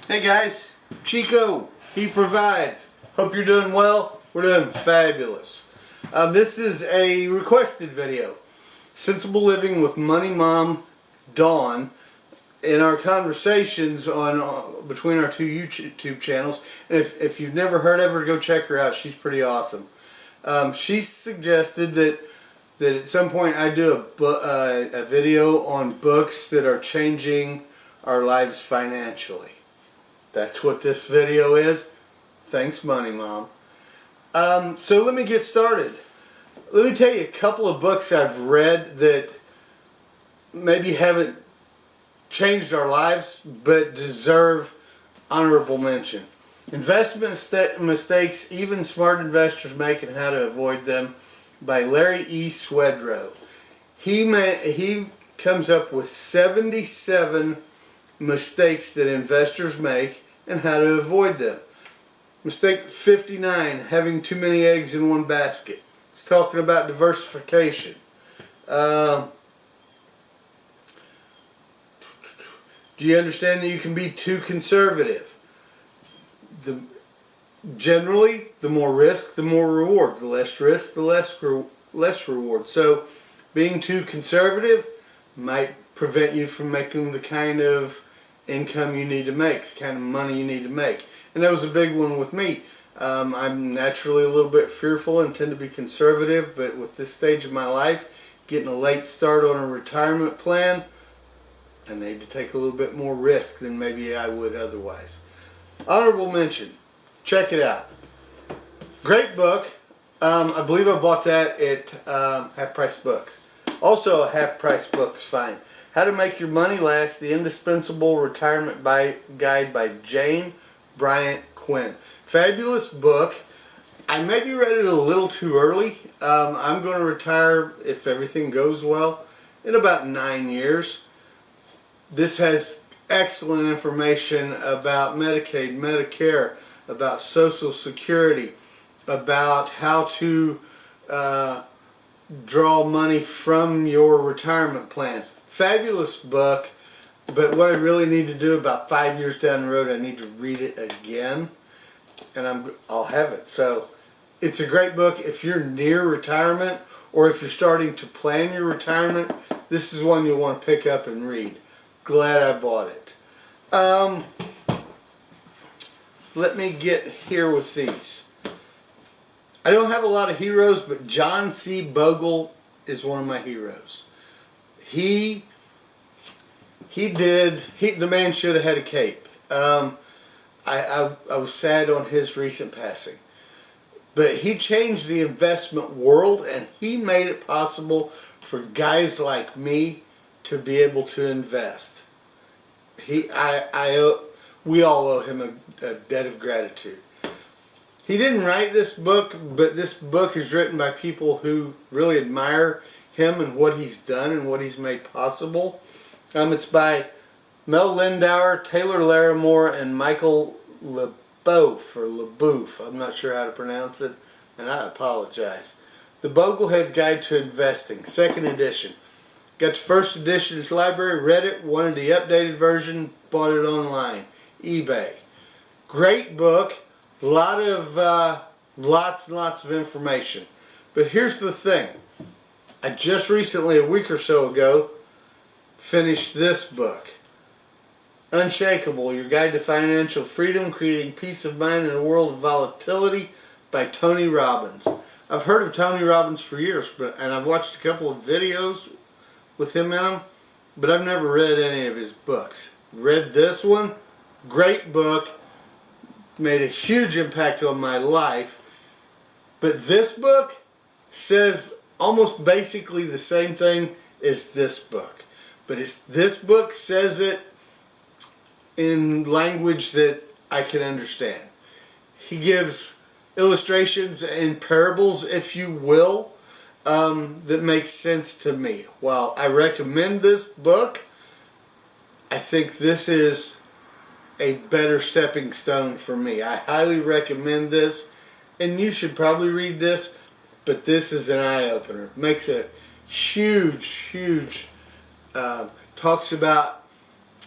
Hey guys, Chico, he provides. Hope you're doing well. We're doing fabulous. This is a requested video. Sensible Living with Money Mom Dawn. In our conversations on between our two YouTube channels, and if you've never heard of her, go check her out. She's pretty awesome. She suggested that at some point I do a video on books that are changing our lives financially. That's what this video is. Thanks, Money Mom. So let me get started. Let me tell you a couple of books I've read that maybe haven't changed our lives but deserve honorable mention. Investment Mistakes Even Smart Investors Make and How to Avoid Them by Larry E. Swedroe. He comes up with 77 mistakes that investors make and how to avoid them. Mistake 59, having too many eggs in one basket. It's talking about diversification. Do you understand that you can be too conservative? Generally, the more risk, the more reward. The less risk, the less reward. So, being too conservative might prevent you from making the kind of income you need to make, the kind of money you need to make. And that was a big one with me. I'm naturally a little bit fearful and tend to be conservative, but with this stage of my life, getting a late start on a retirement plan, I need to take a little bit more risk than maybe I would otherwise. Honorable mention. Check it out. Great book. I believe I bought that at Half Price Books. Also a Half Price Books find. How to Make Your Money Last, The Indispensable Retirement Guide by Jane Bryant Quinn. Fabulous book. I maybe read it a little too early. I'm going to retire, if everything goes well, in about 9 years. This has excellent information about Medicaid, Medicare, about Social Security, about how to draw money from your retirement plans. Fabulous book, but what I really need to do about 5 years down the road, I need to read it again, and I'll have it. So it's a great book if you're near retirement or if you're starting to plan your retirement. This is one you'll want to pick up and read. Glad I bought it. Let me get here with these. I don't have a lot of heroes, but John C. Bogle is one of my heroes. The man should have had a cape. I was sad on his recent passing. But he changed the investment world, and he made it possible for guys like me to be able to invest. We all owe him a debt of gratitude. He didn't write this book, but this book is written by people who really admire him and what he's done and what he's made possible. It's by Mel Lindauer, Taylor Larimore, and Michael LeBoeuf. I'm not sure how to pronounce it, and I apologize. The Boglehead's Guide to Investing, second edition. Got the first edition at the library, read it, wanted the updated version, bought it online, eBay. Great book, lots and lots of information. But here's the thing. I just recently, a week or so ago, finished this book. Unshakable, Your Guide to Financial Freedom, Creating Peace of Mind in a World of Volatility by Tony Robbins. I've heard of Tony Robbins for years, and I've watched a couple of videos with him in them, but I've never read any of his books. Read this one, great book, made a huge impact on my life, but this book says almost basically the same thing as this book. But this book says it in language that I can understand. He gives illustrations and parables, if you will, that makes sense to me. While I recommend this book, I think this is a better stepping stone for me. I highly recommend this, and you should probably read this, but this is an eye-opener. Makes a huge talks about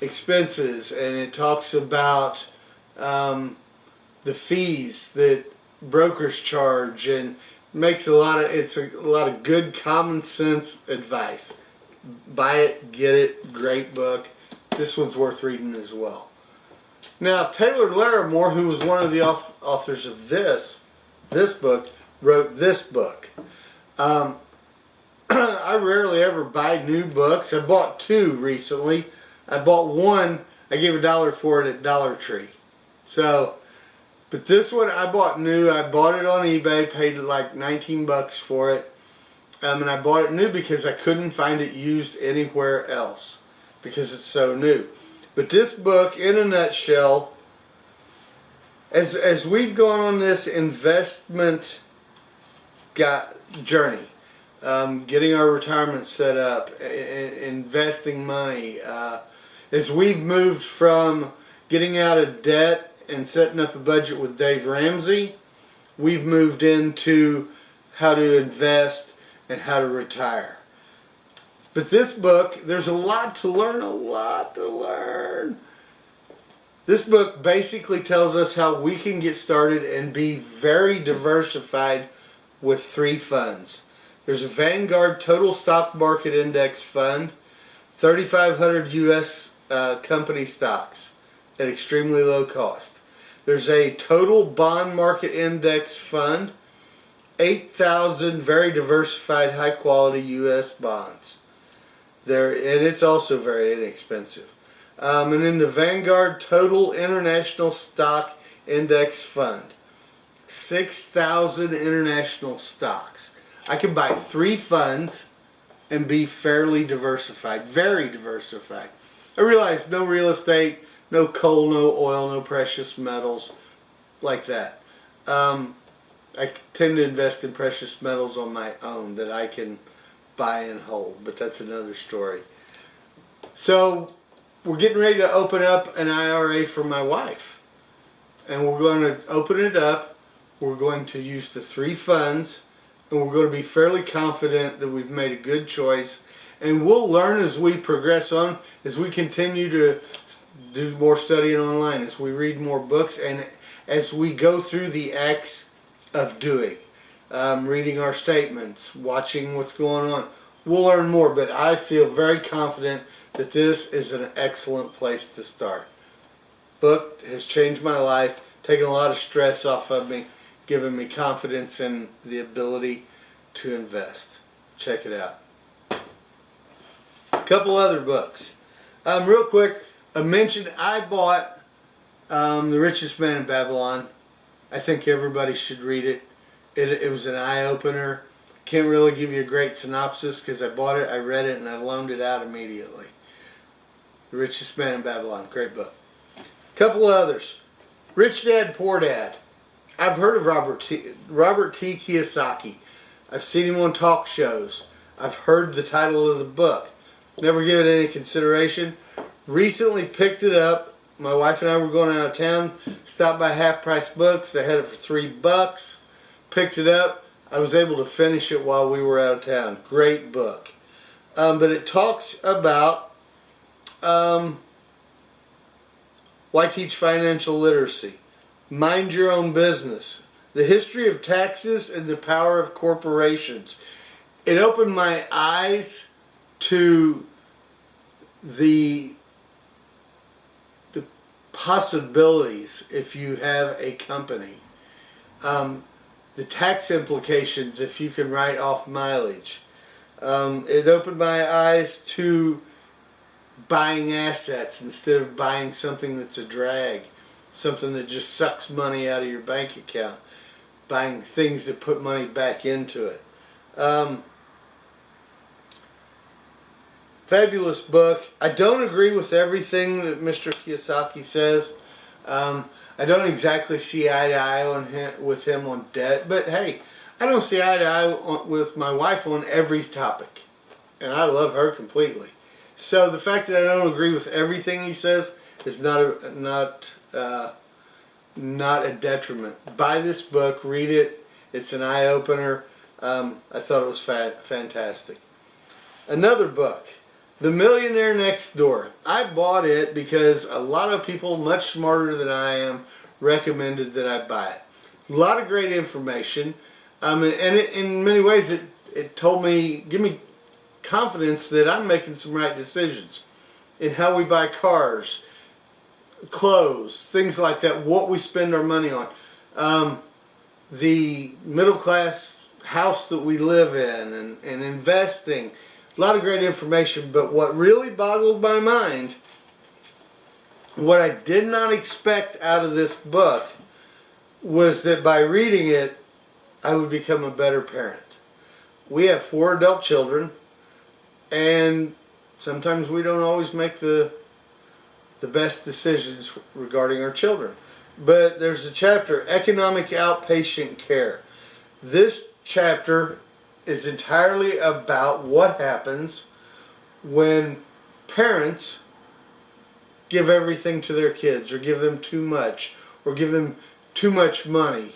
expenses, and it talks about the fees that brokers charge, and makes a lot of good common sense advice. Buy it, get it, great book. This one's worth reading as well. Now, Taylor Larimore, who was one of the authors of this book, wrote this book. I rarely ever buy new books. I bought 2 recently. I bought one, I gave $1 for it at Dollar Tree. So, but this one I bought new. I bought it on eBay, paid like 19 bucks for it. And I bought it new because I couldn't find it used anywhere else because it's so new. But this book, in a nutshell, as we've gone on this investment journey, getting our retirement set up, investing money, as we've moved from getting out of debt and setting up a budget with Dave Ramsey, we've moved into how to invest and how to retire. But this book, there's a lot to learn, This book basically tells us how we can get started and be very diversified with 3 funds. There's a Vanguard Total Stock Market Index Fund, 3,500 U.S. company stocks at extremely low cost. There's a Total Bond Market Index Fund, 8,000 very diversified high quality U.S. bonds. And it's also very inexpensive. And then the Vanguard Total International Stock Index Fund, 6,000 international stocks. I can buy 3 funds and be fairly diversified, very diversified. I realize no real estate, no coal, no oil, no precious metals like that. I tend to invest in precious metals on my own that I can buy and hold, but that's another story. So we're getting ready to open up an IRA for my wife, and we're going to open it up. We're going to use the 3 funds, and we're going to be fairly confident that we've made a good choice, and we'll learn as we progress on, as we continue to do more studying online, as we read more books, and as we go through the acts of doing, reading our statements, watching what's going on. We'll learn more, but I feel very confident that this is an excellent place to start. Book has changed my life, taken a lot of stress off of me, given me confidence in the ability to invest. Check it out. A couple other books. Real quick, I bought The Richest Man in Babylon. I think everybody should read it. It was an eye-opener. Can't really give you a great synopsis because I bought it, I read it, and I loaned it out immediately. The Richest Man in Babylon. Great book. A couple others. Rich Dad, Poor Dad. I've heard of Robert T. Kiyosaki. I've seen him on talk shows. I've heard the title of the book. Never given it any consideration. Recently picked it up. My wife and I were going out of town. Stopped by Half Price Books. They had it for $3. Picked it up. I was able to finish it while we were out of town. Great book. But it talks about why teach financial literacy, mind your own business, the history of taxes and the power of corporations. It opened my eyes to the possibilities if you have a company. The tax implications if you can write off mileage. It opened my eyes to buying assets instead of buying something that's a drag, something that just sucks money out of your bank account, buying things that put money back into it. Fabulous book. I don't agree with everything that Mr. Kiyosaki says. I don't exactly see eye to eye with him on debt, but hey, I don't see eye to eye with my wife on every topic, and I love her completely. So the fact that I don't agree with everything he says is not a detriment. Buy this book, read it. It's an eye opener. I thought it was fantastic. Another book, The Millionaire Next Door. I bought it because a lot of people much smarter than I am recommended that I buy it. A lot of great information, and in many ways it told me, give me confidence that I'm making some right decisions in how we buy cars, clothes, things like that, what we spend our money on, the middle class house that we live in, and investing. A lot of great information, but what really boggled my mind, what I did not expect out of this book, was that by reading it, I would become a better parent. We have 4 adult children, and sometimes we don't always make the best decisions regarding our children. But there's a chapter, Economic Outpatient Care. This chapter is entirely about what happens when parents give everything to their kids, or give them too much, or give them too much money.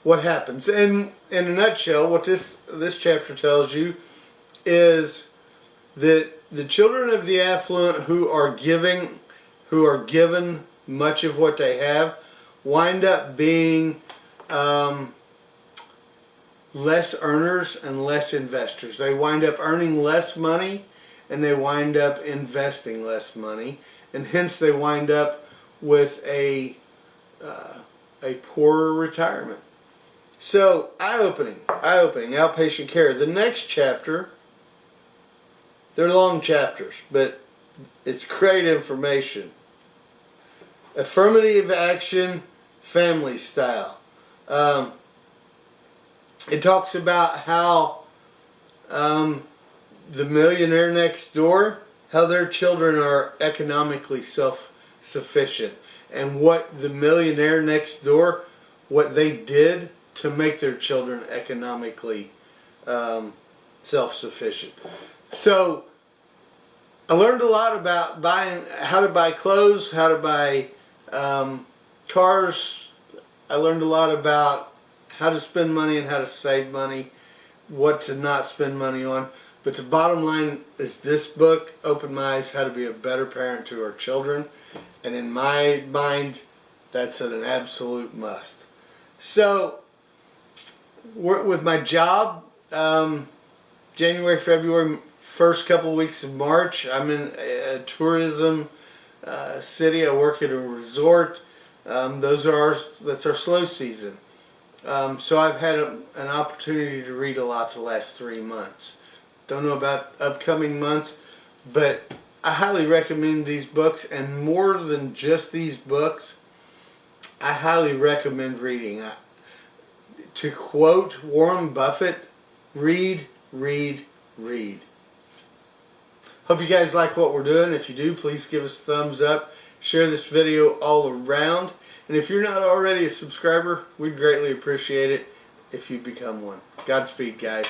What happens? And in a nutshell, what this chapter tells you is that the children of the affluent who are given much of what they have wind up being less earners and less investors. They wind up earning less money, and they wind up investing less money, and hence they wind up with a poorer retirement. So, eye-opening, outpatient care. The next chapter, they're long chapters, but it's great information. Affirmative action, family style. It talks about how the millionaire next door, how their children are economically self-sufficient, and what the millionaire next door, what they did to make their children economically self-sufficient. So I learned a lot about how to buy clothes, how to buy cars. I learned a lot about how to spend money and how to save money, what to not spend money on. But the bottom line is this book opened my eyes how to be a better parent to our children. And in my mind, that's an absolute must. So, with my job, January, February, first couple of weeks of March, I'm in a tourism city. I work at a resort. That's our slow season. So I've had an opportunity to read a lot the last 3 months. Don't know about upcoming months, but I highly recommend these books, and more than just these books, I highly recommend reading. To quote Warren Buffett, read, read, read. Hope you guys like what we're doing. If you do, please give us a thumbs up. Share this video all around. And if you're not already a subscriber, we'd greatly appreciate it if you become one. Godspeed, guys.